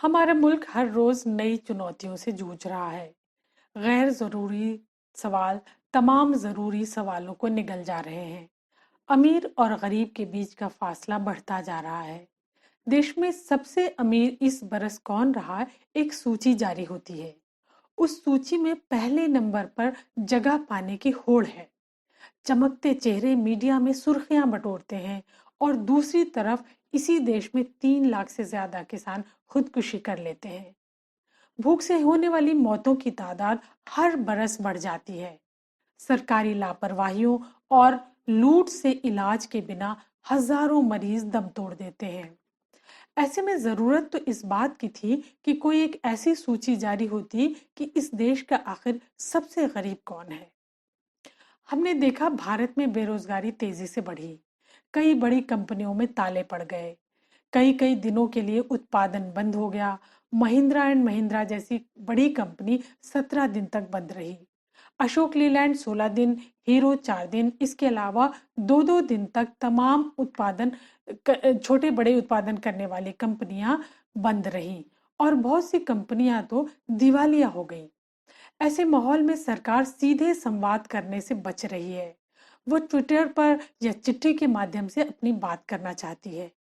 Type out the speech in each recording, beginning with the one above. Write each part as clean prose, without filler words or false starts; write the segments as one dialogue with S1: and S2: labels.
S1: हमारा मुल्क हर रोज नई चुनौतियों से जूझ रहा है। गैर जरूरी सवाल तमाम जरूरी सवालों को निगल जा रहे हैं। अमीर और गरीब के बीच का फासला बढ़ता जा रहा है। देश में सबसे अमीर इस बरस कौन रहा, एक सूची जारी होती है। उस सूची में पहले नंबर पर जगह पाने की होड़ है। चमकते चेहरे मीडिया में सुर्खियां बटोरते हैं और दूसरी तरफ इसी देश में 3 लाख से ज्यादा किसान खुदकुशी कर लेते हैं। भूख से होने वाली मौतों की तादाद हर बरस बढ़ जाती है। सरकारी लापरवाहियों और लूट से इलाज के बिना हजारों मरीज दम तोड़ देते हैं। ऐसे में जरूरत तो इस बात की थी कि कोई एक ऐसी सूची जारी होती कि इस देश का आखिर सबसे गरीब कौन है। हमने देखा भारत में बेरोजगारी तेजी से बढ़ी। कई बड़ी कंपनियों में ताले पड़ गए। कई कई दिनों के लिए उत्पादन बंद हो गया। महिंद्रा एंड महिंद्रा जैसी बड़ी कंपनी 17 दिन तक बंद रही। अशोक लीलैंड 16 दिन, हीरो 4 दिन, इसके अलावा 2-2 दिन तक तमाम छोटे बड़े उत्पादन करने वाली कंपनियां बंद रही और बहुत सी कंपनियां तो दिवालिया हो गईं। ऐसे माहौल में सरकार सीधे संवाद करने से बच रही है। वो ट्विटर पर या चिट्ठी के माध्यम से अपनी बात करना चाहती है।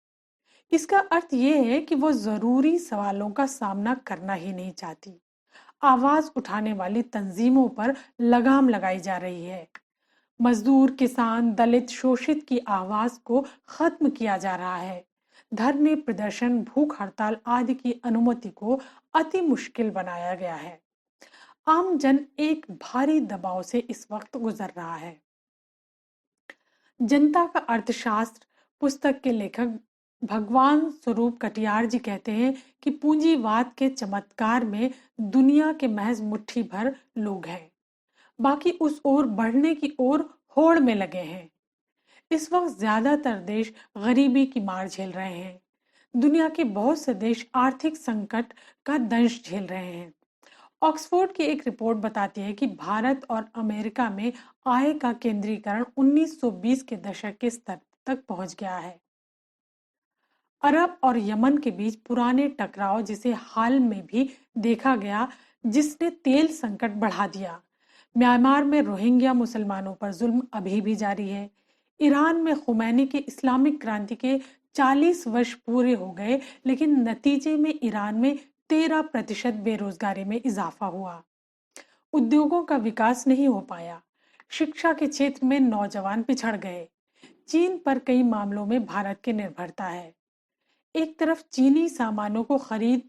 S1: इसका अर्थ ये है कि वो जरूरी सवालों का सामना करना ही नहीं चाहती। आवाज उठाने वाली तंजीमों पर लगाम लगाई जा रही है। मजदूर, किसान, दलित, शोषित की आवाज को खत्म किया जा रहा है। धरने, प्रदर्शन, भूख हड़ताल आदि की अनुमति को अति मुश्किल बनाया गया है। आम जन एक भारी दबाव से इस वक्त गुजर रहा है। जनता का अर्थशास्त्र पुस्तक के लेखक भगवान स्वरूप कटियार जी कहते हैं कि पूंजीवाद के चमत्कार में दुनिया के महज मुट्ठी भर लोग हैं, बाकी उस ओर बढ़ने की ओर होड़ में लगे हैं। इस वक्त ज्यादातर देश गरीबी की मार झेल रहे हैं। दुनिया के बहुत से देश आर्थिक संकट का दंश झेल रहे हैं। ऑक्सफोर्ड की एक रिपोर्ट बताती है कि भारत और अमेरिका में आय का केंद्रीकरण 1920 के दशक के स्तर तक पहुंच गया है। अरब और यमन के बीच पुराने टकराव जिसे हाल में भी देखा गया, जिसने तेल संकट बढ़ा दिया। म्यांमार में रोहिंग्या मुसलमानों पर जुल्म अभी भी जारी है। ईरान में खुमैनी की इस्लामिक क्रांति के 40 वर्ष पूरे हो गए, लेकिन नतीजे में ईरान में 13% बेरोजगारी में इजाफा हुआ। उद्योगों का विकास नहीं हो पाया। शिक्षा के क्षेत्र में नौजवान पिछड़ गए। चीन पर कई मामलों में भारत की निर्भरता है। एक तरफ चीनी सामानों को खरीद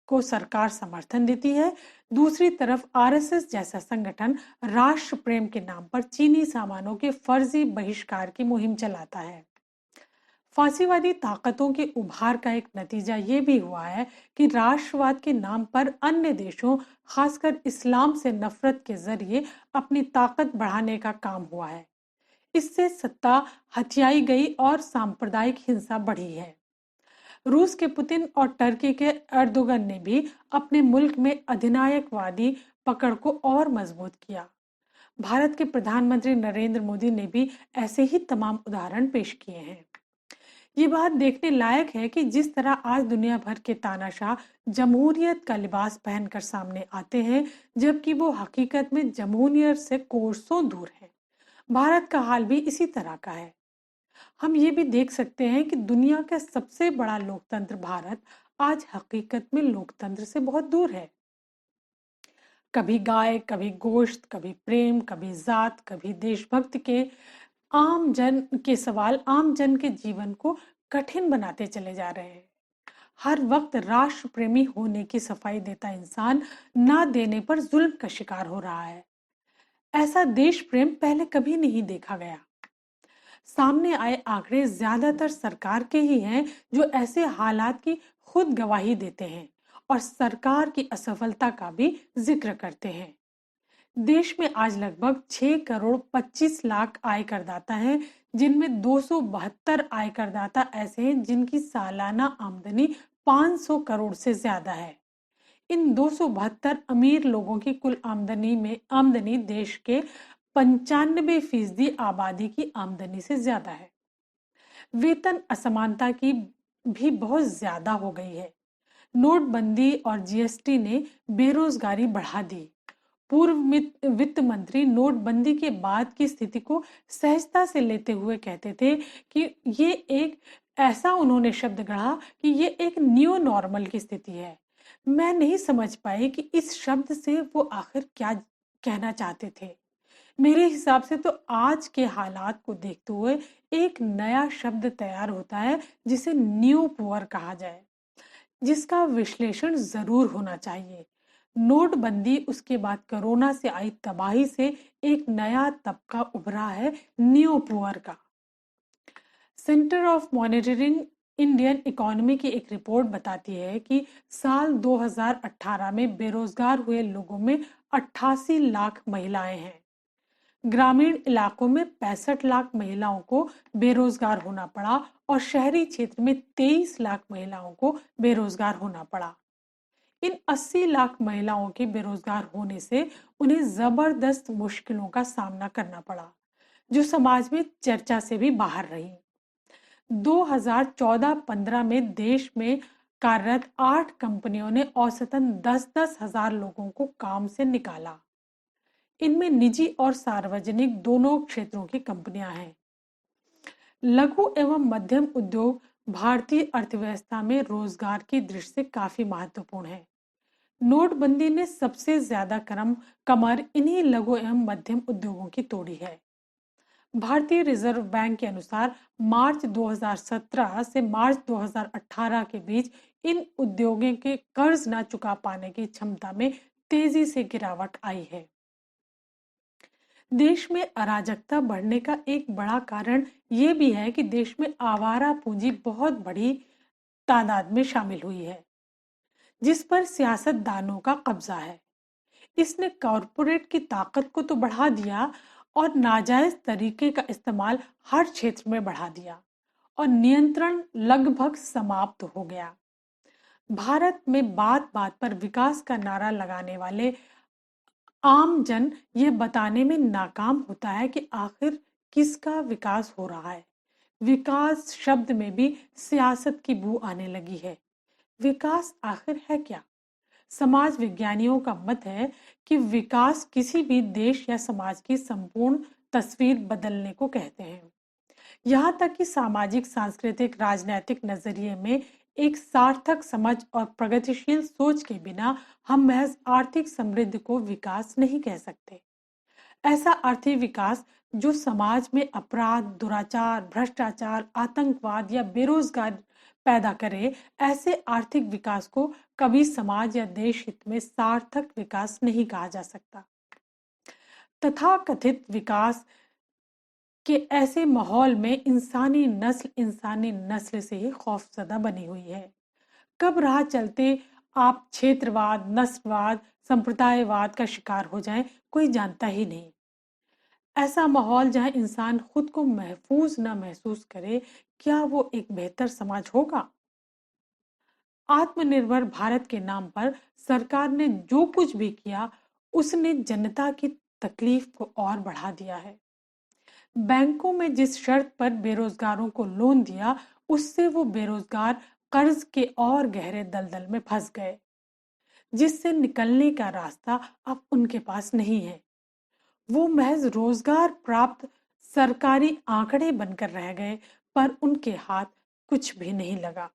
S1: को सरकार समर्थन देती है, दूसरी तरफ आरएसएस जैसा संगठन राष्ट्र प्रेम के नाम पर चीनी सामानों के फर्जी बहिष्कार की मुहिम चलाता है। फांसीवादी ताकतों के उभार का एक नतीजा ये भी हुआ है कि राष्ट्रवाद के नाम पर अन्य देशों, खासकर इस्लाम से नफरत के जरिए अपनी ताकत बढ़ाने का काम हुआ है। इससे सत्ता हथियाई गई और सांप्रदायिक हिंसा बढ़ी है। रूस के पुतिन और टर्की के एर्दोगन ने भी अपने मुल्क में अधिनायकवादी पकड़ को और मजबूत किया। भारत के प्रधानमंत्री नरेंद्र मोदी ने भी ऐसे ही तमाम उदाहरण पेश किए हैं। ये बात देखने लायक है कि जिस तरह आज दुनिया भर के तानाशाह जमहूरियत का लिबास पहनकर सामने आते हैं, जबकि वो हकीकत में जमहूरियत से कोसों दूर है, भारत का हाल भी इसी तरह का है। हम ये भी देख सकते हैं कि दुनिया का सबसे बड़ा लोकतंत्र भारत आज हकीकत में लोकतंत्र से बहुत दूर है। कभी गाय, कभी गोश्त, कभी प्रेम, कभी जात, कभी देशभक्त के आम जन के सवाल आम जन के जीवन को कठिन बनाते चले जा रहे हैं। हर वक्त राष्ट्र प्रेमी होने की सफाई देता इंसान ना देने पर जुल्म का शिकार हो रहा है। ऐसा देश प्रेम पहले कभी नहीं देखा गया। सामने आए आंकड़े ज्यादातर सरकार के ही हैं, जो ऐसे हालात की खुद गवाही देते हैं और सरकार की असफलता का भी जिक्र करते हैं। देश में आज लगभग 6 करोड़ 25 लाख आय करदाता हैं, जिनमें 272 आय करदाता ऐसे हैं जिनकी सालाना आमदनी 500 करोड़ से ज्यादा है। इन 272 अमीर लोगों की कुल आमदनी देश के 95% आबादी की आमदनी से ज्यादा है। वेतन असमानता की भी बहुत ज्यादा हो गई है। नोटबंदी और जीएसटी ने बेरोजगारी बढ़ा दी। पूर्व वित्त मंत्री नोटबंदी के बाद की स्थिति को सहजता से लेते हुए कहते थे कि ये एक ऐसा उन्होंने शब्द गढ़ा कि ये एक न्यू नॉर्मल की स्थिति है। मैं नहीं समझ पाई कि इस शब्द से वो आखिर क्या कहना चाहते थे। मेरे हिसाब से तो आज के हालात को देखते हुए एक नया शब्द तैयार होता है जिसे न्यू पुअर कहा जाए, जिसका विश्लेषण जरूर होना चाहिए। नोटबंदी, उसके बाद कोरोना से आई तबाही से एक नया तबका उभरा है, न्यू पुअर का। Centre of monitoring Indian economy की एक रिपोर्ट बताती है कि साल 2018 में बेरोजगार हुए लोगों में 88 लाख महिलाएं हैं। ग्रामीण इलाकों में 65 लाख महिलाओं को बेरोजगार होना पड़ा और शहरी क्षेत्र में 23 लाख महिलाओं को बेरोजगार होना पड़ा। इन 80 लाख महिलाओं के बेरोजगार होने से उन्हें जबरदस्त मुश्किलों का सामना करना पड़ा, जो समाज में चर्चा से भी बाहर रही। 2014-15 में देश में कार्यरत 8 कंपनियों ने औसतन 10-10 हजार लोगों को काम से निकाला। इनमें निजी और सार्वजनिक दोनों क्षेत्रों की कंपनियां हैं। लघु एवं मध्यम उद्योग भारतीय अर्थव्यवस्था में रोजगार की दृष्टि से काफी महत्वपूर्ण है। नोटबंदी ने सबसे ज्यादा कमर इन्हीं लघु एवं मध्यम उद्योगों की तोड़ी है। भारतीय रिजर्व बैंक के अनुसार मार्च 2017 से मार्च 2018 के बीच इन उद्योगों के कर्ज न चुका पाने की क्षमता में तेजी से गिरावट आई है। देश में अराजकता बढ़ने का एक बड़ा कारण यह भी है कि देश में आवारा पूंजी बहुत बड़ी तादाद में शामिल हुई है, जिस पर सियासतदानों का कब्जा है। इसने कॉरपोरेट की ताकत को तो बढ़ा दिया और नाजायज तरीके का इस्तेमाल हर क्षेत्र में बढ़ा दिया और नियंत्रण लगभग समाप्त हो गया। भारत में बात बात पर विकास का नारा लगाने वाले आम जन ये बताने में नाकाम होता है कि आखिर किसका विकास हो रहा है। विकास शब्द में भी सियासत की बू आने लगी है। विकास आखिर है क्या? समाज विज्ञानियों का मत है कि विकास किसी भी देश या समाज की संपूर्ण तस्वीर बदलने को कहते हैं। यहाँ तक कि सामाजिक, सांस्कृतिक, राजनीतिक नजरिए में एक सार्थक समझ और प्रगतिशील सोच के बिना हम महज आर्थिक समृद्धि को विकास नहीं कह सकते। ऐसा आर्थिक विकास जो समाज में अपराध, दुराचार, भ्रष्टाचार, आतंकवाद या बेरोजगार पैदा करे, ऐसे आर्थिक विकास को कभी समाज या देश हित में सार्थक विकास नहीं कहा जा सकता। तथाकथित विकास के ऐसे माहौल में इंसानी नस्ल से ही खौफजदा बनी हुई है। कब राह चलते आप क्षेत्रवाद, नस्लवाद, संप्रदायवाद का शिकार हो जाएं, कोई जानता ही नहीं। ऐसा माहौल जहां इंसान खुद को महफूज न महसूस करे, क्या वो एक बेहतर समाज होगा? आत्मनिर्भर भारत के नाम पर सरकार ने जो कुछ भी किया, उसने जनता की तकलीफ को और बढ़ा दिया है। बैंकों में जिस शर्त पर बेरोजगारों को लोन दिया, उससे वो बेरोजगार कर्ज के और गहरे दलदल में फंस गए, जिससे निकलने का रास्ता अब उनके पास नहीं है। वो महज रोजगार प्राप्त सरकारी आंकड़े बनकर रह गए, पर उनके हाथ कुछ भी नहीं लगा।